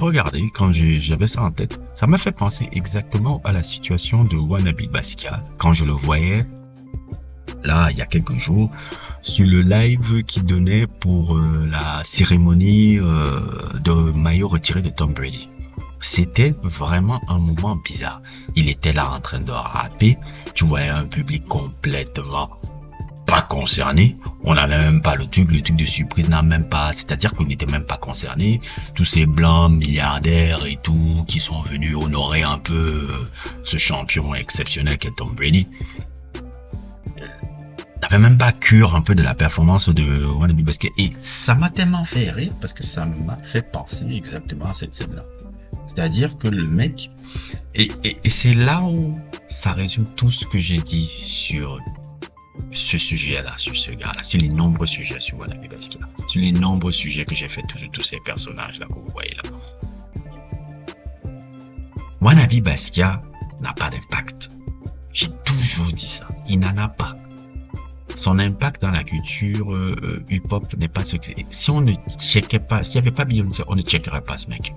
regardé, quand j'avais ça en tête, ça m'a fait penser exactement à la situation de Wannabe Basquiat, quand je le voyais, là, il y a quelques jours, sur le live qu'il donnait pour la cérémonie de maillot retiré de Tom Brady. C'était vraiment un moment bizarre. Il était là en train de rapper, tu voyais un public complètement pas concerné, on n'avait même pas le truc de surprise n'a même pas, c'est-à-dire qu'on n'était même pas concerné, tous ces blancs milliardaires et tout, qui sont venus honorer un peu ce champion exceptionnel qu'est Tom Brady, n'avait même pas cure un peu de la performance de Wannabe Basquiat, et ça m'a tellement fait rire, parce que ça m'a fait penser exactement à cette scène-là. C'est-à-dire que le mec, et c'est là où ça résume tout ce que j'ai dit sur ce sujet-là, sur ce gars-là, sur les nombreux sujets sur Wannabe Basquiat, sur les nombreux sujets que j'ai fait tous ces personnages-là que vous voyez là. Wannabe Basquiat n'a pas d'impact. J'ai toujours dit ça. Il n'en a pas. Son impact dans la culture hip-hop n'est pas ce que c'est. Si on ne checkait pas, s'il n'y avait pas Beyoncé, on ne checkerait pas ce mec.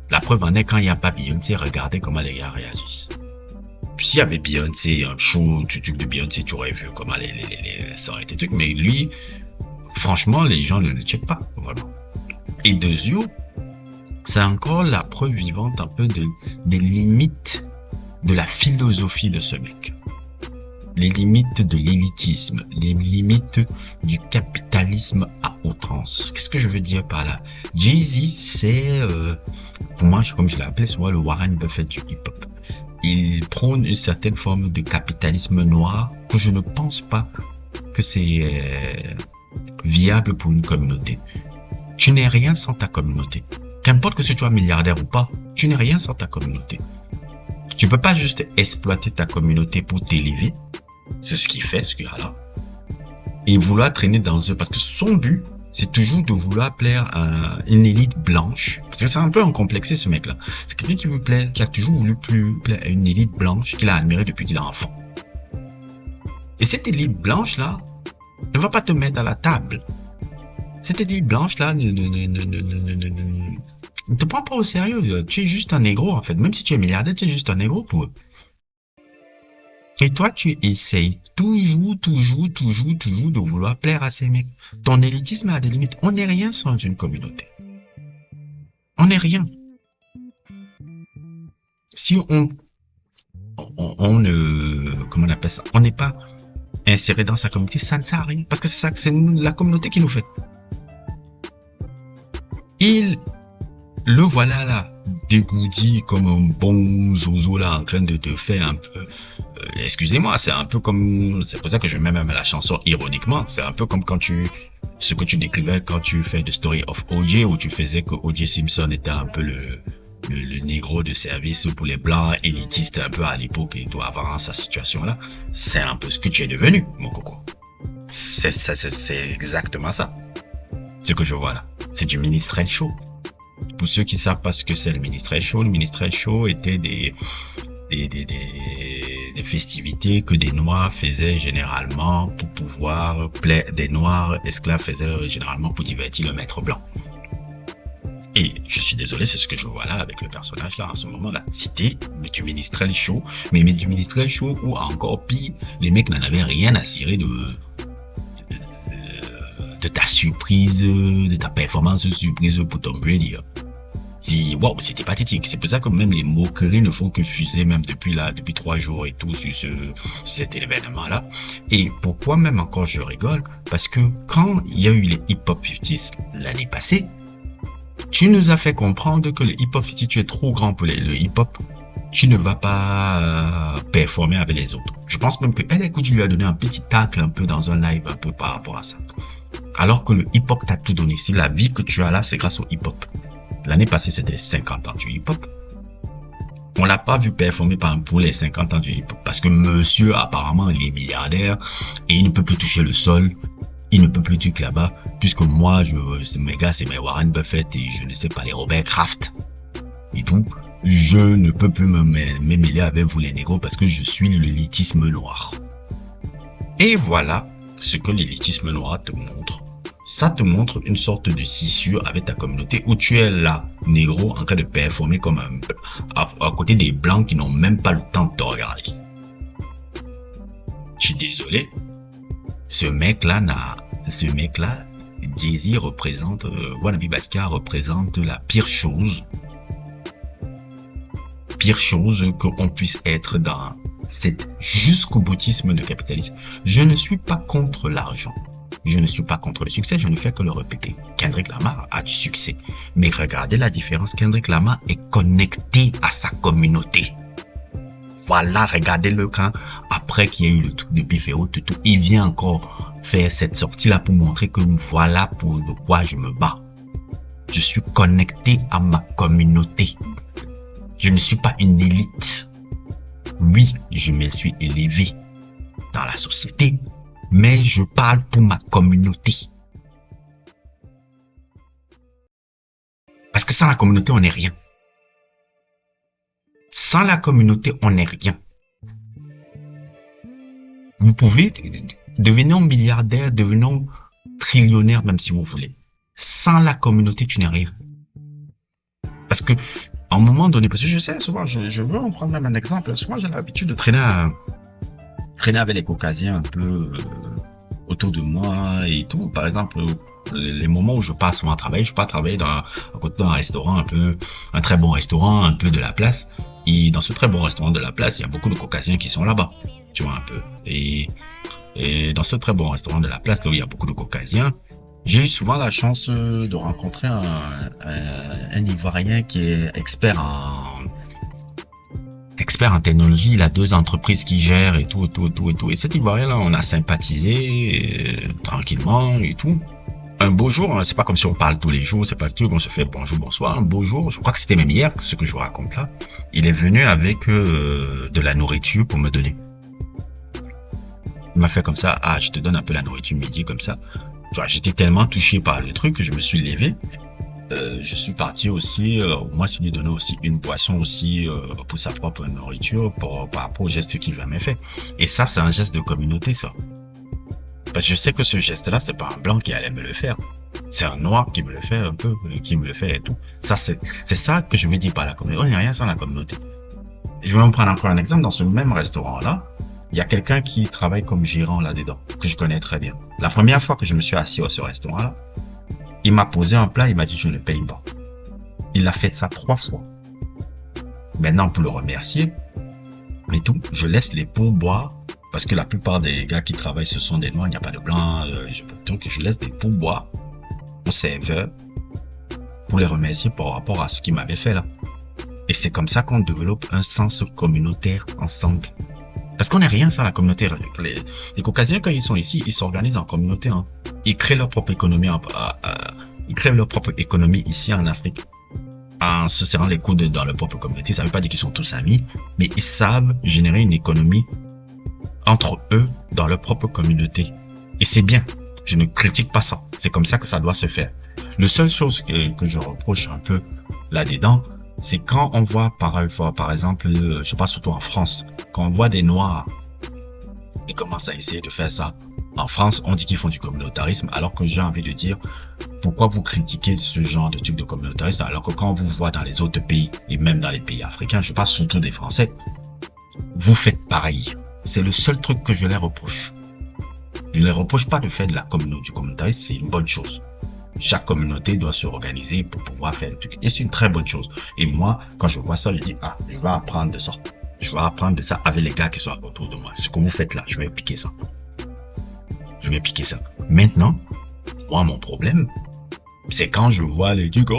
La preuve en est, quand il n'y a pas Beyoncé, regardez comment les gars réagissent. S'il y avait Beyoncé, un show, truc de Beyoncé, tu aurais vu comment ça aurait été truc. Mais lui, franchement, les gens ne le checkent pas, vraiment. Et Dezio, c'est encore la preuve vivante un peu des limites de la philosophie de ce mec. Les limites de l'élitisme, les limites du capitalisme à outrance. Qu'est-ce que je veux dire par là? Jay-Z, c'est, pour moi, comme je l'ai appelé souvent, le Warren Buffett du hip-hop. Il prône une certaine forme de capitalisme noir que je ne pense pas que c'est viable pour une communauté. Tu n'es rien sans ta communauté. Qu'importe que si tu es milliardaire ou pas, tu n'es rien sans ta communauté. Tu peux pas juste exploiter ta communauté pour t'élever. C'est ce qu'il fait, ce gars-là. Et vouloir traîner dans eux. Parce que son but, c'est toujours de vouloir plaire à une élite blanche. Parce que c'est un peu un complexé, ce mec-là. C'est quelqu'un qui veut plaire, qui a toujours voulu plaire à une élite blanche qu'il a admirée depuis qu'il est enfant. Et cette élite blanche-là ne va pas te mettre à la table. Cette élite blanche-là ne te prend pas au sérieux. Tu es juste un négro, en fait. Même si tu es milliardaire, tu es juste un négro pour eux. Et toi, tu essayes toujours de vouloir plaire à ces mecs. Ton élitisme a des limites. On n'est rien sans une communauté. On n'est rien. Si on ne, comment on appelle ça, on n'est pas inséré dans sa communauté, ça ne sert à rien. Parce que c'est ça, c'est la communauté qui nous fait. Le voilà là, dégourdi comme un bon zozo là, en train de faire un peu, excusez-moi, c'est un peu comme, c'est pour ça que je mets même la chanson ironiquement, c'est un peu comme ce que tu décrivais quand tu fais The Story of O.J., où tu faisais que O.J. Simpson était un peu le négro de service pour les blancs élitistes un peu à l'époque et tout avant sa situation là. C'est un peu ce que tu es devenu, mon coco. C'est exactement ça. Ce que je vois là, c'est du minstrel show. Pour ceux qui savent pas ce que c'est le minstrel show était des festivités que des noirs faisaient généralement pour pouvoir plaire, des noirs esclaves faisaient généralement pour divertir le maître blanc. Et je suis désolé, c'est ce que je vois là avec le personnage là en ce moment là. C'était du minstrel show, mais du minstrel show où encore pire, les mecs n'en avaient rien à cirer de ta surprise, de ta performance surprise pour Tom Brady. Wow, c'était pathétique. C'est pour ça que même les moqueries ne font que fuser même depuis 3 jours et tout sur cet événement-là. Et pourquoi même encore je rigole? Parce que quand il y a eu les Hip Hop 50s l'année passée, tu nous as fait comprendre que le Hip Hop 50, tu es trop grand pour le hip hop. Tu ne vas pas performer avec les autres. Je pense même que écoute, lui a donné un petit tacle un peu dans un live un peu par rapport à ça. Alors que le hip-hop t'a tout donné. Si la vie que tu as là, c'est grâce au hip-hop. L'année passée, c'était les 50 ans du hip-hop. On l'a pas vu performer pour les 50 ans du hip-hop. Parce que monsieur, apparemment, il est milliardaire et il ne peut plus toucher le sol. Il ne peut plus tuer là-bas. Puisque moi, mes gars, c'est mes Warren Buffett et je ne sais pas, les Robert Kraft et tout. Je ne peux plus me mêler avec vous les négros parce que je suis l'élitisme noir. Et voilà ce que l'élitisme noir te montre Ça te montre une sorte de scissure avec ta communauté où tu es là, négro, en train de performer comme à côté des blancs qui n'ont même pas le temps de te regarder. Je suis désolé. Ce mec-là, Jay-Z représente, Wannabe Basquiat représente la pire chose qu'on puisse être dans cette jusqu'au boutisme de capitalisme. Je ne suis pas contre l'argent. Je ne suis pas contre le succès, je ne fais que le répéter. Kendrick Lamar a du succès. Mais regardez la différence, Kendrick Lamar est connecté à sa communauté. Voilà, regardez-le quand, après qu'il y a eu le truc de Biféo, il vient encore faire cette sortie-là pour montrer que voilà pour de quoi je me bats. Je suis connecté à ma communauté. Je ne suis pas une élite. Oui, je me suis élevé dans la société, mais je parle pour ma communauté. Parce que sans la communauté, on n'est rien. Sans la communauté, on n'est rien. Vous pouvez devenir milliardaire, devenir trillionnaire, même si vous voulez. Sans la communauté, tu n'es rien. Parce que, à un moment donné, parce que je sais, souvent, je veux en prendre même un exemple. Souvent, j'ai l'habitude de traîner avec les caucasiens un peu autour de moi et tout. Par exemple, les moments où je passe souvent à travailler, je pars travailler à côté d'un restaurant un très bon restaurant, un peu de la place. Et dans ce très bon restaurant de la place, il y a beaucoup de caucasiens qui sont là-bas. Tu vois un peu. Et dans ce très bon restaurant de la place, là où il y a beaucoup de caucasiens, j'ai eu souvent la chance de rencontrer un Ivoirien qui est expert en technologie. Il a 2 entreprises qui gèrent et tout. Et cet Ivoirien-là, on a sympathisé tranquillement et tout. Un beau jour, c'est pas comme si on parle tous les jours, c'est pas qu'on se fait bonjour, bonsoir. Un beau jour, je crois que c'était même hier, ce que je vous raconte là. Il est venu avec de la nourriture pour me donner. Il m'a fait comme ça, je te donne un peu la nourriture midi comme ça. J'étais tellement touché par le truc que je me suis levé. Je suis parti aussi, moi je lui ai donné aussi une boisson aussi pour sa propre nourriture par rapport au geste qu'il m'a fait. Et ça, c'est un geste de communauté, ça. Parce que je sais que ce geste-là, c'est pas un blanc qui allait me le faire. C'est un noir qui me le fait un peu, qui me le fait et tout. Ça, c'est ça que je veux dire par la communauté. On n'est rien sans la communauté. Je vais en prendre encore un exemple. Dans ce même restaurant-là, il y a quelqu'un qui travaille comme gérant là-dedans, que je connais très bien. La première fois que je me suis assis à ce restaurant-là, il m'a posé un plat, il m'a dit je ne paye pas. Il a fait ça 3 fois. Maintenant, pour le remercier, et tout, je laisse les pourboires, parce que la plupart des gars qui travaillent, ce sont des noirs, il n'y a pas de blancs, je laisse des pourboires au serveur pour les remercier par rapport à ce qu'ils m'avaient fait là. Et c'est comme ça qu'on développe un sens communautaire ensemble. Parce qu'on n'est rien sans la communauté. Les caucasiens, quand ils sont ici, ils s'organisent en communauté. Hein. Ils créent leur propre économie. Ils créent leur propre économie ici en Afrique. En se serrant les coudes dans leur propre communauté. Ça ne veut pas dire qu'ils sont tous amis, mais ils savent générer une économie entre eux dans leur propre communauté. Et c'est bien. Je ne critique pas ça. C'est comme ça que ça doit se faire. La seule chose que je reproche un peu là-dedans, c'est quand on voit par exemple, je sais pas, surtout en France, quand on voit des Noirs qui commencent à essayer de faire ça. En France, on dit qu'ils font du communautarisme, alors que j'ai envie de dire, pourquoi vous critiquez ce genre de type de communautarisme, alors que quand on vous voit dans les autres pays, et même dans les pays africains, je parle surtout des Français, vous faites pareil. C'est le seul truc que je les reproche. Je ne les reproche pas de faire du communautarisme, c'est une bonne chose. Chaque communauté doit se organiser pour pouvoir faire le truc. Et c'est une très bonne chose. Et moi, quand je vois ça, je dis, je vais apprendre de ça. Je vais apprendre de ça avec les gars qui sont autour de moi. Ce que vous faites là, je vais appliquer ça. Maintenant, moi, mon problème, c'est quand je vois les trucs,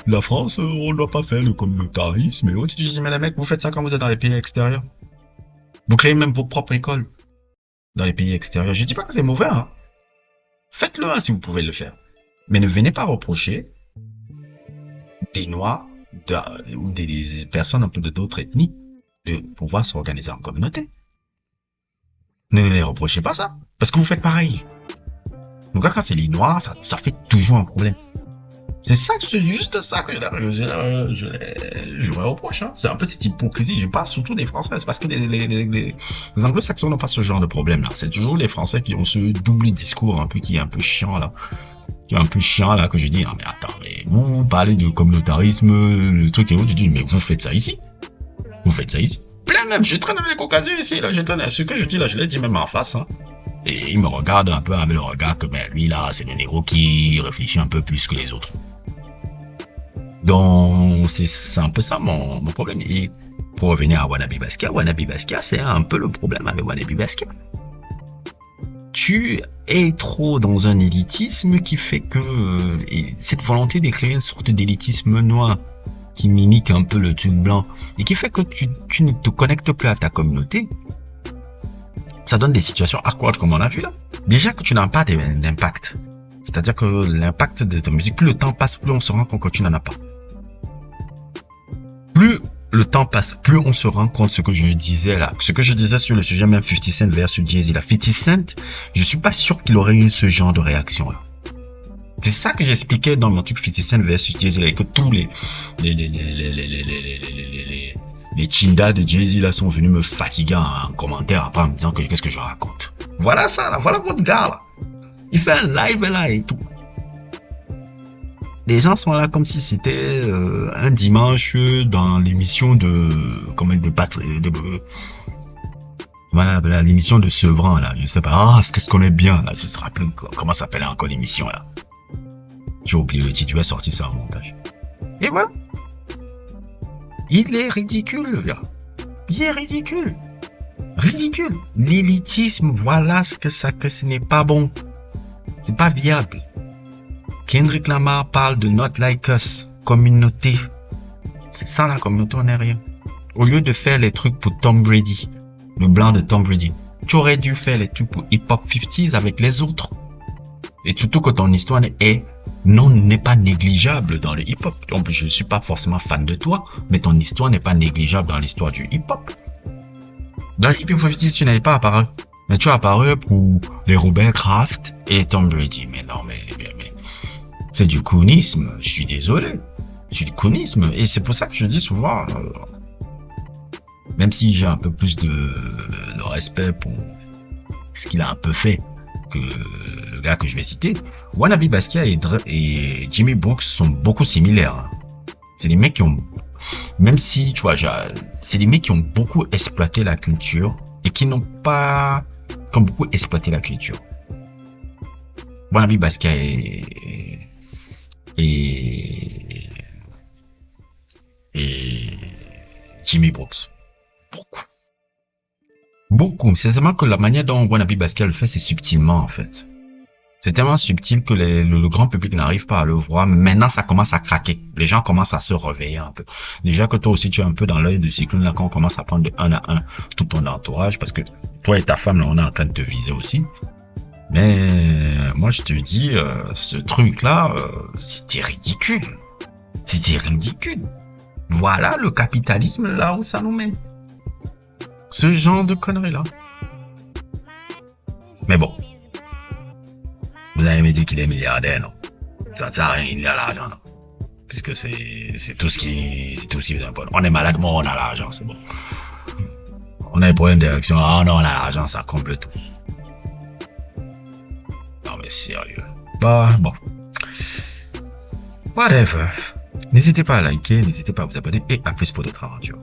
la France, on ne doit pas faire le communautarisme. Et autres, tu dis, mais les mecs, vous faites ça quand vous êtes dans les pays extérieurs. Vous créez même vos propres écoles dans les pays extérieurs. Je dis pas que c'est mauvais, hein. Faites-le si vous pouvez le faire. Mais ne venez pas reprocher des Noirs ou des personnes un peu d'autres ethnies de pouvoir s'organiser en communauté. Ne les reprochez pas ça. Parce que vous faites pareil. Donc quand c'est les Noirs, ça fait toujours un problème. C'est ça, c'est juste ça que je reproche. Hein. C'est un peu cette hypocrisie. Je parle surtout des Français. C'est parce que les Anglo-Saxons n'ont pas ce genre de problème-là. C'est toujours les Français qui ont ce double discours un peu qui est un peu chiant là. Qui est un peu chiant là, que je dis, ah, mais attends, mais vous parlez de communautarisme, le truc et autres, je dis, mais vous faites ça ici. Vous faites ça ici. Plein même, je traîne avec les Caucasiens ici, là, je traîne, ce que je dis là, je l'ai dit même en face, hein. Et il me regarde un peu avec le regard que, ben, lui là, c'est le négro qui réfléchit un peu plus que les autres. Donc, c'est un peu ça mon problème. Et pour revenir à Wannabe Basquiat, c'est un peu le problème avec Wannabe Basquiat. Tu es trop dans un élitisme qui fait que cette volonté de créer une sorte d'élitisme noir qui mimique un peu le truc blanc et qui fait que tu ne te connectes plus à ta communauté, ça donne des situations awkward comme on a vu là. Déjà que tu n'as pas d'impact, c'est-à-dire que l'impact de ta musique, plus le temps passe, plus on se rend compte que tu n'en as pas. Plus le temps passe, plus on se rend compte ce que je disais là. Ce que je disais sur le sujet même 50 Cent versus Jay-Z là. 50 Cent, je suis pas sûr qu'il aurait eu ce genre de réaction là. C'est ça que j'expliquais dans mon truc 50 Cent versus Jay-Z là, et que tous les chindas de Jay-Z là sont venus me fatiguer en commentaire après en me disant que qu'est-ce que je raconte. Voilà ça là, voilà votre gars là. Il fait un live là et tout. Les gens sont là comme si c'était un dimanche dans l'émission voilà, l'émission de Sevran là, je sais pas. Ah, qu'est-ce qu'on est bien là, je ne sais pas plus comment s'appelait encore l'émission là. J'ai oublié le titre, tu vas sortir ça en montage. Et voilà. Il est ridicule le gars. Il est ridicule. Ridicule. L'élitisme, voilà ce que ce n'est pas bon. C'est pas viable. Kendrick Lamar parle de Not Like Us, communauté. C'est ça la communauté, on n'est rien. Au lieu de faire les trucs pour Tom Brady, le blanc de Tom Brady, tu aurais dû faire les trucs pour Hip Hop 50s avec les autres. Et surtout que ton histoire n'est pas négligeable dans le hip hop. Donc je suis pas forcément fan de toi, mais ton histoire n'est pas négligeable dans l'histoire du hip hop. Dans le Hip Hop 50s, tu n'avais pas apparu. Mais tu as apparu pour les Robert Kraft et Tom Brady. Mais non, mais c'est du coonisme, je suis désolé. C'est du coonisme. Et c'est pour ça que je dis souvent, même si j'ai un peu plus de respect pour ce qu'il a un peu fait que le gars que je vais citer, Wannabe Basquiat et Jimmy Brooks sont beaucoup similaires. Hein. C'est des mecs qui ont, même si, tu vois, c'est des mecs qui ont beaucoup exploité la culture et qui n'ont pas, qui ont beaucoup exploité la culture. Wannabe Basquiat et Jimmy Brooks. Beaucoup. C'est seulement que la manière dont Wannabe Basquiat le fait, c'est subtilement, en fait. C'est tellement subtil que le grand public n'arrive pas à le voir. Maintenant, ça commence à craquer. Les gens commencent à se réveiller un peu. Déjà que toi aussi, tu es un peu dans l'œil du cyclone, là, quand on commence à prendre de 1 à 1 tout ton entourage, parce que toi et ta femme, là, on est en train de te viser aussi. Mais moi, je te dis, ce truc-là, c'était ridicule. C'était ridicule. Voilà le capitalisme, là où ça nous mène. Ce genre de conneries-là. Mais bon. Vous allez me dire qu'il est milliardaire, non? Ça ne sert à rien, il a l'argent, non? Puisque c'est tout ce qui vient pas. On est malade, moi, on a l'argent, c'est bon. On a des problèmes d'érection, ah non, on a l'argent, ça comble tout. Non, mais sérieux. Bah, bon. Whatever. N'hésitez pas à liker, n'hésitez pas à vous abonner et à plus pour d'autres aventures.